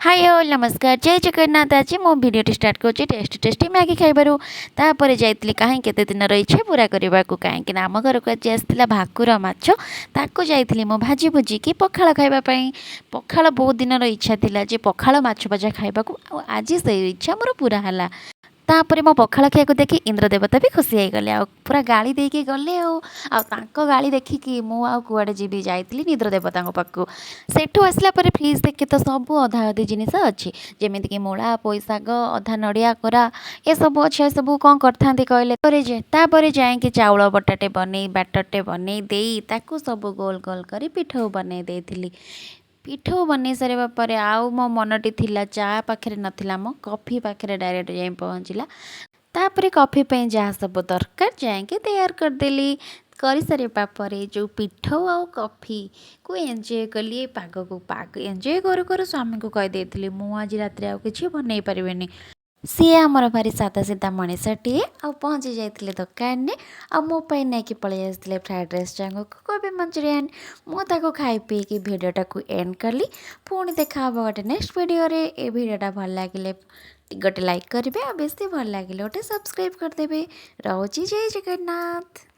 Hi all नमस्कार जय जगन्नाथ। आज मो भिडियो स्टार्ट करुँच टेस्टी टेस्टी मैगी खाइबारू तापर जाइली कहीं केते दिन इच्छा पूरा करने को कहीं आम घर को आज आसाला भाकुर माछ ताको जाइली मो भाजी भुजी कि पखाड़ खावाई। पखाड़ बहुत दिन इच्छा थिला जे पखाड़ माछ भजा खाइबाकू आज से इच्छा मोर पूरा है। तापर मो पखाड़ खाया देखी इंद्र देवता भी खुशी हो गले पूरा गाड़ी देके गले गाड़ी देखिकी मुझे जीवी जाइली इंद्र देवता पाखु सेठू आसला फ्रिज देखे तो सब अधा अधी जिनस अच्छी जमीक मूला पोई शाग अधा नड़िया कोरा ये सब अच्छे सब कौन करते कहले जाए चाउल बटाटे बन बाटरटे बन सब गोल गोल कर पिठौ बन पिठौ बन सारे पर आउ मो मनटी थिला चा पाखे नाला मो कॉफी पाखे डायरेक्ट जाए पहुँचला तापर कॉफी पे जहाँ सब दरकार जाए तैयार करदेली कर सारा पर जो पिठौ आ कॉफी को एंजॉय कली पाग को पाग एंजॉय करू करू स्वामी को कहीदे मुझे आज रात कि बनई पारे सी आमर भारी सादा सीधा मनीषटे आ पहुँची जाते दुकान में आ मोपाई नहीं पलि आसते फ्राइड राइस चांग कोबी मंचूरियन मुझे खाई पी भिडटा को एंड कली पुणी देखा गोटे नेक्स्ट वीडियो ये भिडटा भल लगे गोटे लाइक करेंगे आ बेस भल लगे गोटे सब्सक्राइब करदे। रोची जय जगन्नाथ।